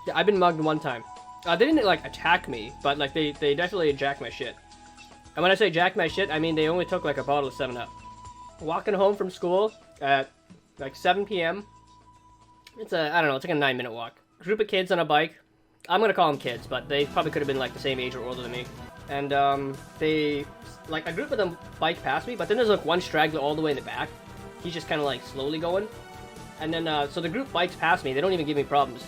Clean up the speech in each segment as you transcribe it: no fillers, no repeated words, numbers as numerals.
Yeah, I've been mugged one time. They didn't like attack me, but like they definitely jacked my shit. And when I say jacked my shit, I mean they only took like a bottle of 7-Up. Walking home from school at like 7 p.m. It's I don't know, it's like a 9-minute walk. Group of kids on a bike. I'm gonna call them kids, but they probably could have been like the same age or older than me. And they, like a group of them bike past me, but then there's like one straggler all the way in the back. He's just kind of like slowly going. And then, so the group bikes past me, they don't even give me problems.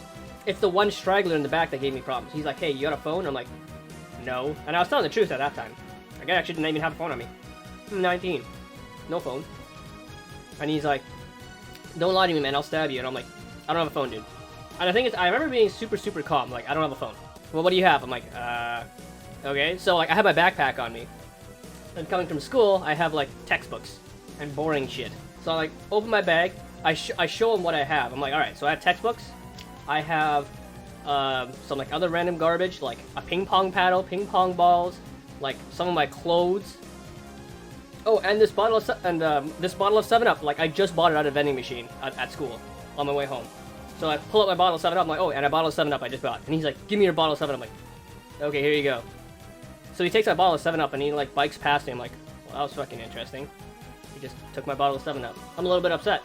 It's the one straggler in the back that gave me problems. He's like, hey, you got a phone? I'm like, no. And I was telling the truth at that time. Like, I actually didn't even have a phone on me. I'm 19. No phone. And he's like, don't lie to me, man, I'll stab you. And I'm like, I don't have a phone, dude. And the thing is, I remember being super, super calm. Like, I don't have a phone. Well, what do you have? I'm like, okay. So, like, I have my backpack on me. And coming from school, I have, like, textbooks and boring shit. So I, like, open my bag. I show him what I have. I'm like, alright, so I have textbooks. I have some, like, other random garbage, like a ping pong paddle, ping pong balls, like, some of my clothes. Oh, and this bottle of 7-Up, like, I just bought it out of a vending machine at school on my way home. So I pull up my bottle of 7-Up, I'm like, oh, and a bottle of 7-Up I just bought. And he's like, give me your bottle of 7-Up. I'm like, okay, here you go. So he takes my bottle of 7-Up and he, like, bikes past me. I'm like, well, that was fucking interesting. He just took my bottle of 7-Up. I'm a little bit upset.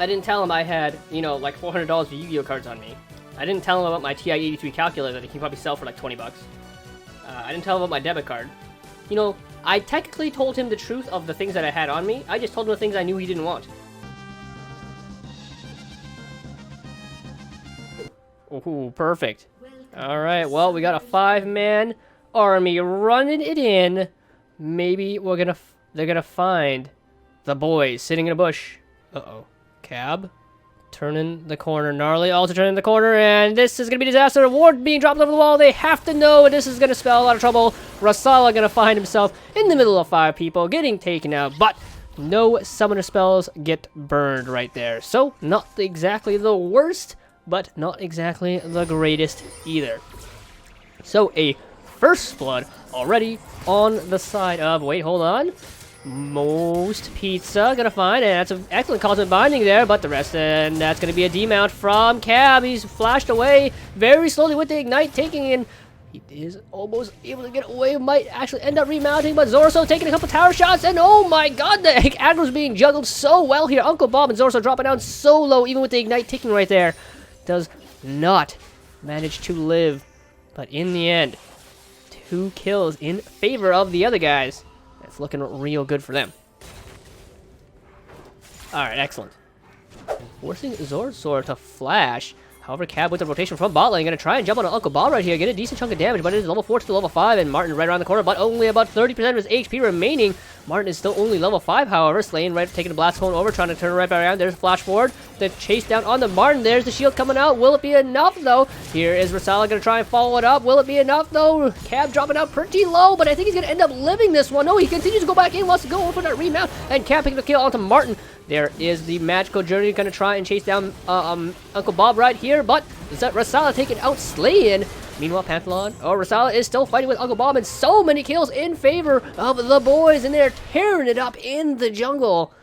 I didn't tell him I had, you know, like $400 for Yu-Gi-Oh cards on me. I didn't tell him about my TI-83 calculator that he can probably sell for like 20 bucks. I didn't tell him about my debit card. You know, I technically told him the truth of the things that I had on me. I just told him the things I knew he didn't want. Ooh, perfect. Alright, well, we got a 5-man army running it in. Maybe they're gonna find the boys sitting in a bush. Uh-oh. Cab. Turning the corner. Gnarly also turning the corner, and this is gonna be disaster. Ward being dropped over the wall. They have to know this is gonna spell a lot of trouble. Rasala gonna find himself in the middle of 5 people getting taken out, but no summoner spells get burned right there. So, not exactly the worst, but not exactly the greatest either. So, a first blood already on the side of... Wait, hold on. Most pizza gonna find, and that's an excellent cosmic binding there, but the rest, and that's gonna be a demount from Cab. He's flashed away very slowly with the ignite, taking in. He is almost able to get away, might actually end up remounting, but Zorso taking a couple tower shots, and oh my god, the aggro's being juggled so well here. Uncle Bob and Zorso dropping down so low, even with the ignite ticking right there. Does not manage to live, but in the end, 2 kills in favor of the other guys. It's looking real good for them. Alright, excellent. Forcing Zorso to flash. However, Cab with the rotation from bot lane, gonna try and jump on Uncle Bob right here, get a decent chunk of damage, but it is level 4 to level 5, and Martin right around the corner, but only about 30% of his HP remaining. Martin is still only level 5, however. Slane right, taking the blast cone over, trying to turn right back around. There's a flash forward. The chase down on the Martin. There's the shield coming out. Will it be enough, though? Here is Rasala gonna try and follow it up. Will it be enough, though? Cab dropping out pretty low, but I think he's gonna end up living this one. No, he continues to go back in, wants to go over for that remount, and Cab picking the kill onto Martin. There is the magical journey, gonna try and chase down Uncle Bob right here, but Rasala taking out Slayin. Meanwhile, Panthalon, Rasala is still fighting with Uncle Bob, and so many kills in favor of the boys, and they're tearing it up in the jungle.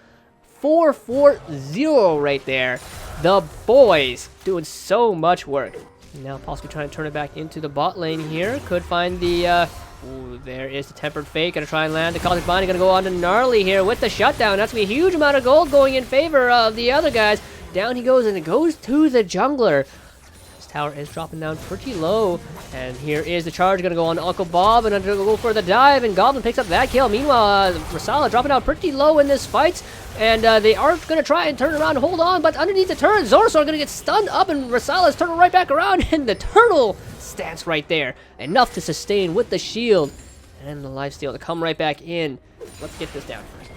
4-4-0 right there. The boys doing so much work. Now possibly trying to turn it back into the bot lane here. Could find the, ooh, there is the Tempered Fate. Gonna try and land the Cosmic Binding. Gonna go on to Gnarly here with the shutdown. That's gonna be a huge amount of gold going in favor of the other guys. Down he goes, and it goes to the jungler. Tower is dropping down pretty low, and here is the charge gonna go on Uncle Bob, and gonna go for the dive, and Goblin picks up that kill. Meanwhile, Rasala dropping down pretty low in this fight, and they are gonna try and turn around and hold on, but underneath the turret, Zorso are gonna get stunned up, and Rasala is turning right back around, and the turtle stance right there, enough to sustain with the shield, and the lifesteal to come right back in. Let's get this down first.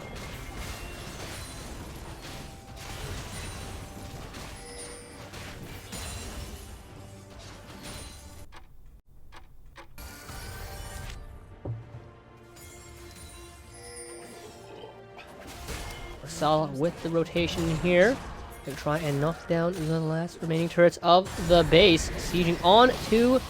Rasala with the rotation here. Gonna try and knock down the last remaining turrets of the base. Sieging on to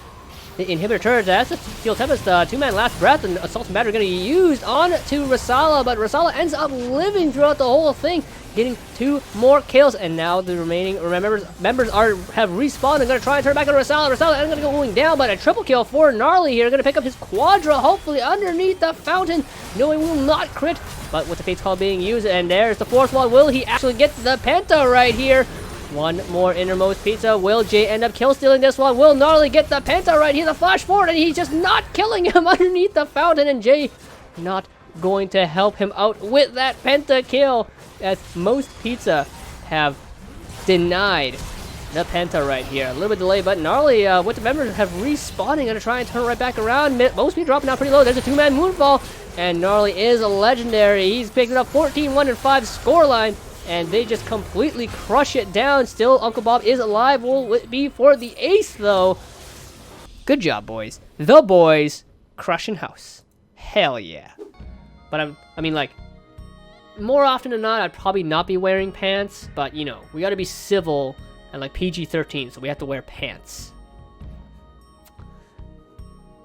the inhibitor turret. That's a Steel Tempest, 2-man last breath, and Assault and Battery gonna be used on to Rasala, but Rasala ends up living throughout the whole thing. getting 2 more kills, and now the remaining members have respawned and gonna try and turn back on Rosala. Rosala is gonna go going down, but a triple kill for Gnarly here. Gonna pick up his Quadra, hopefully underneath the fountain. No, he will not crit, but with the Fate's Call being used, and there's the 4th one. Will he actually get the Penta right here? One more innermost pizza. Will Jay end up kill stealing this one? Will Gnarly get the Penta right here? The flash forward, and he's just not killing him underneath the fountain, and Jay not going to help him out with that Penta kill, as most pizza have denied the Penta right here. A little bit delayed, but Gnarly with the members have respawning, gonna try and turn right back around. Most people dropping out pretty low. There's a 2-man moonfall, and Gnarly is a legendary. He's picking up 14-1-5 scoreline, and they just completely crush it down. Still, Uncle Bob is alive. Will it be for the ace, though? Good job, boys. The boys crushing house. Hell yeah. But I mean, like, more often than not, I'd probably not be wearing pants. But, you know, we gotta be civil and, like, PG-13, so we have to wear pants.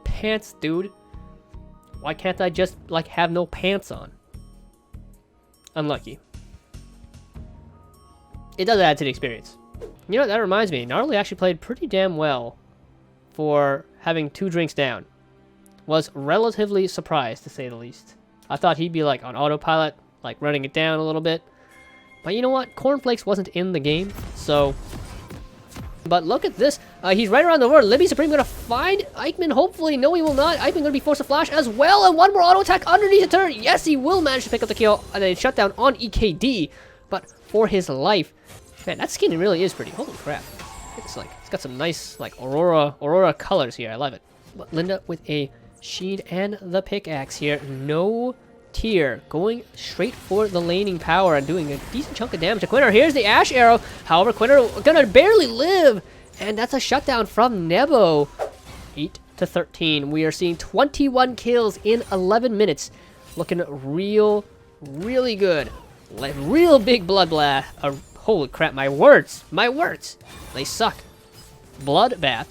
Pants, dude. Why can't I just, like, have no pants on? Unlucky. It does add to the experience. You know, that reminds me. Gnarly actually played pretty damn well for having 2 drinks down. Was relatively surprised, to say the least. I thought he'd be, like, on autopilot, like, running it down a little bit. But you know what? Cornflakes wasn't in the game, so... But look at this. He's right around the world. Libby Supreme gonna find Eichmann, hopefully. No, he will not. Eichmann gonna be forced to flash as well. And one more auto attack underneath the turret. Yes, he will manage to pick up the kill. And then shut down on EKD. But for his life... Man, that skin really is pretty. Holy crap. It's like, it's got some nice, like, Aurora colors here. I love it. But Linda with a Sheed and the pickaxe here. No tier. Going straight for the laning power and doing a decent chunk of damage to Quinter. Here's the Ash Arrow. However, Quinter gonna barely live. And that's a shutdown from Nebo. 8-13. We are seeing 21 kills in 11 minutes. Looking really good. Like, real big bloodbath. Holy crap, my words. They suck. Bloodbath.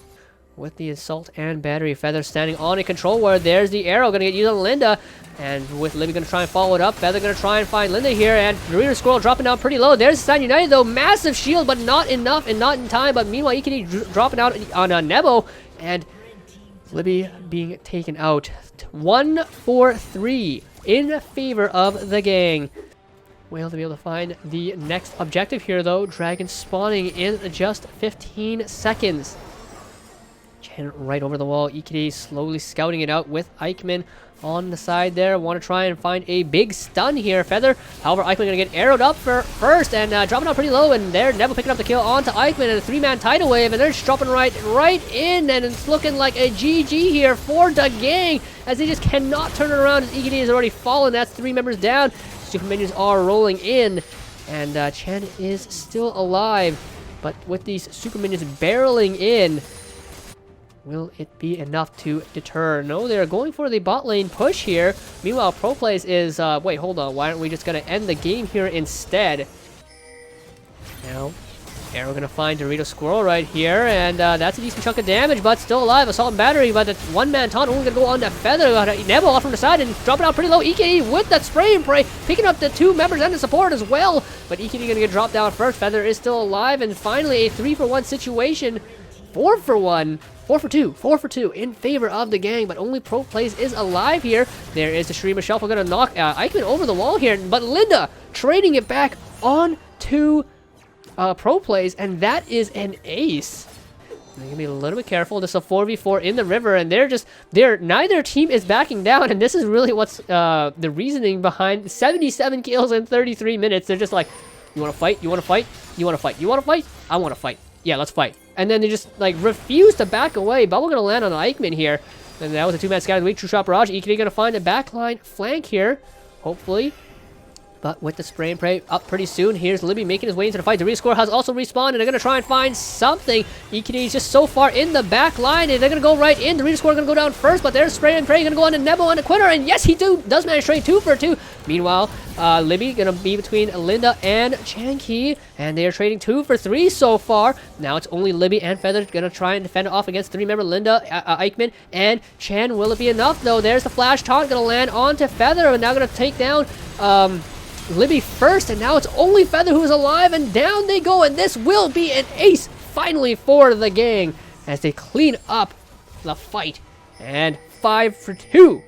With the assault and battery Feather standing on a control ward. There's the arrow gonna get used on Linda, and with Libby gonna try and follow it up. Feather gonna try and find Linda here, and Dorito Squirrel dropping down pretty low. There's Stein United though, massive shield, but not enough and not in time. But meanwhile, EKD dropping out on Nebo, and Libby being taken out. 1-4-3 in favor of the gang. Will to be able to find the next objective here though. Dragon spawning in just 15 seconds. Chen right over the wall. EKD slowly scouting it out with Eichmann on the side there. Want to try and find a big stun here. Feather, however, Eichmann going to get arrowed up first and dropping out pretty low. And there, Neville picking up the kill onto Eichmann and a 3-man tidal wave. And they're just dropping right in. And it's looking like a GG here for the gang as they just cannot turn it around as EKD has already fallen. That's 3 members down. Super minions are rolling in. And Chen is still alive. But with these super minions barreling in, will it be enough to deter? No, they're going for the bot lane push here. Meanwhile, ProPlays is... wait, hold on. Why aren't we just going to end the game here instead? Now, Arrow going to find Dorito Squirrel right here. And that's a decent chunk of damage, but still alive. Assault and Battery, but the 1-man taunt only going to go on to Feather. Nebo off from the side and dropping out pretty low. EKD with that spray and pray. Picking up the 2 members and the support as well. But EKD going to get dropped down first. Feather is still alive. And finally, a 3-for-1 situation. 4-for-1. 4-for-2 in favor of the gang, but only ProPlays is alive here. There is the Streamer Shuffle going to knock Eichmann over the wall here, but Linda trading it back on to ProPlays, and that is an ace. They're gonna be a little bit careful. This is a 4v4 in the river, and neither team is backing down, and this is really what's the reasoning behind 77 kills in 33 minutes. They're just like, you want to fight? You want to fight? You want to fight? You want to fight? I want to fight. Yeah, let's fight. And then they just, like, refuse to back away. Bubble going to land on Eichmann here. And that was a 2-man scout of the week. True Shot Barrage. EKD going to find a backline flank here. Hopefully. But with the spray and pray up pretty soon. Here's Libby making his way into the fight. The rescore has also respawned, and they're going to try and find something. EKD is just so far in the back line, and they're going to go right in. The rescore going to go down first, but there's spray and pray going to go on to Nebo and a Quinter, and yes, he does manage to trade 2 for 2. Meanwhile, Libby going to be between Linda and Chanky, and they are trading 2 for 3 so far. Now it's only Libby and Feather going to try and defend off against 3-member Linda, Eichmann, and Chan. Will it be enough, though? There's the flash taunt going to land onto Feather, and now going to take down... Libby first, and now it's only Feather who is alive, and down they go, and this will be an ace finally for the gang as they clean up the fight. And 5 for 2.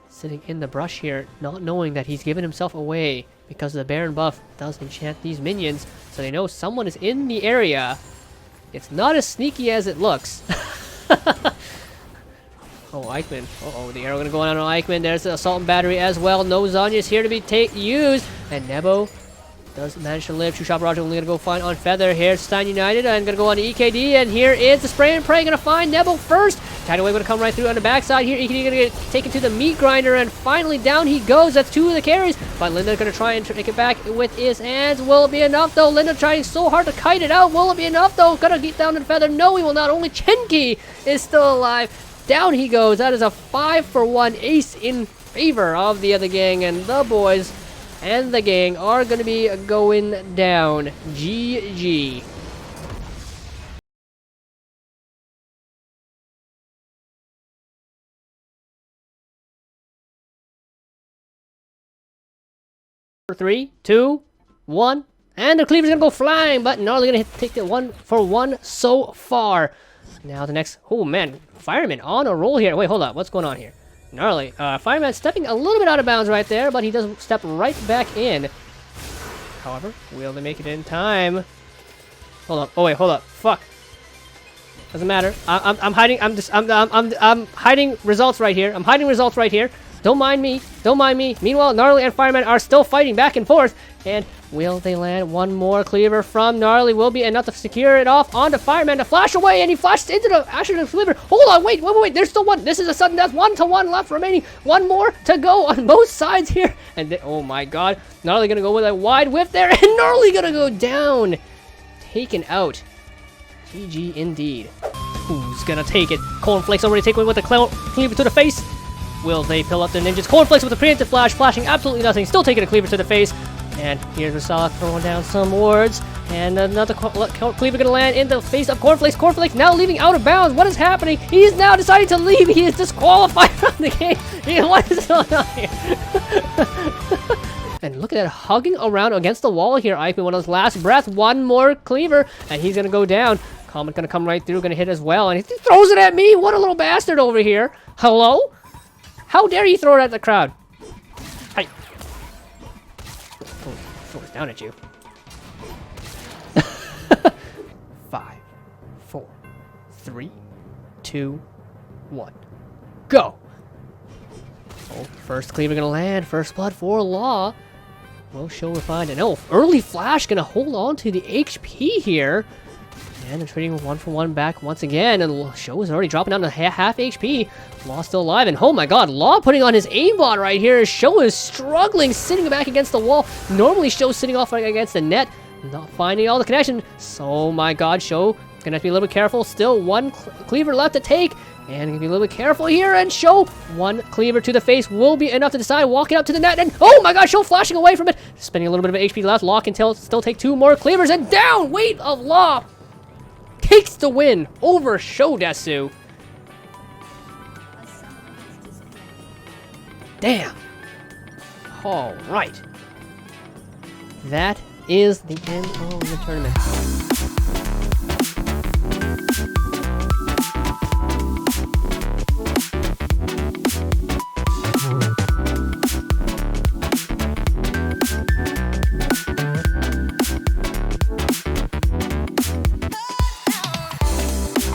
Sitting in the brush here, not knowing that he's given himself away because the Baron buff does enchant these minions, so they know someone is in the area. It's not as sneaky as it looks. Oh, Eichmann. Uh-oh, the arrow gonna go on Eichmann. There's the assault and battery as well. No Zanya's here to be used. And Nebo does manage to live. True Shop Roger only gonna go find on Feather here. Stein United and gonna go on to EKD. And here is the spray and pray. Gonna find Nebo first. Tidal gonna come right through on the backside here. EKD gonna get taken to the meat grinder. And finally down he goes. That's 2 of the carries. But Linda gonna try and take it back with his hands. Will it be enough though? Linda trying so hard to kite it out. Will it be enough though? Gonna get down to Feather. No, he will not. Only Chenki is still alive. Down he goes. That is a 5 for 1 ace in favor of the other gang, and the boys and the gang are going to be going down. GG. Three, two, one, and the cleaver's gonna go flying, but Gnarly gonna take the 1 for 1 so far. Now the next, oh man, Fireman on a roll here. Wait, hold up, what's going on here? Gnarly, Fireman stepping a little bit out of bounds right there, but he does step right back in. However, will they make it in time? Hold up, oh wait, hold up, fuck. Doesn't matter. I'm hiding. I'm hiding results right here. I'm hiding results right here. Don't mind me. Don't mind me. Meanwhile, Gnarly and Fireman are still fighting back and forth. And will they land one more cleaver from Gnarly? Will be enough to secure it off onto Fireman to flash away, and he flashes into the Asher cleaver. Hold on, wait. There's still one. This is a sudden death. 1-to-1 left remaining. One more to go on both sides here. And oh my god, Gnarly gonna go with a wide whiff there, and Gnarly gonna go down. Taken out. GG indeed. Who's gonna take it? Cornflakes already taken with the cleaver to the face. Will they pill up the ninjas? Cornflakes with the preemptive flash, flashing absolutely nothing. Still taking a cleaver to the face. And here's Rasala throwing down some wards. And another cleaver gonna land in the face of Cornflakes. Cornflakes now leaving out of bounds. What is happening? He is now deciding to leave. He is disqualified from the game. What is going on here? And look at that, hugging around against the wall here. Eichmann, one of his last breath. One more cleaver, and he's gonna go down. Comet gonna come right through, gonna hit as well, and he throws it at me. What a little bastard over here. Hello? How dare you throw it at the crowd? Hi. Oh, throws down at you. 5, 4, 3, 2, 1, go. Oh, first cleaver gonna land. First blood for Law. Will show refined. And oh, early flash gonna hold on to the HP here. And they're trading 1-for-1 back once again. And Show is already dropping down to half HP. Law still alive. And oh my god, Law putting on his aimbot right here. Show is struggling, sitting back against the wall. Normally Show's sitting off right against the net. Not finding all the connection. So, oh my god, Show gonna have to be a little bit careful. Still one cleaver left to take. And gonna be a little bit careful here, and Show, one cleaver to the face will be enough to decide. Walking up to the net, and oh my gosh, Show flashing away from it. Spending a little bit of HP left. Law can still take 2 more cleavers, and down! Weight of Law takes the win over Shodesu. Damn. All right. That is the end of the tournament.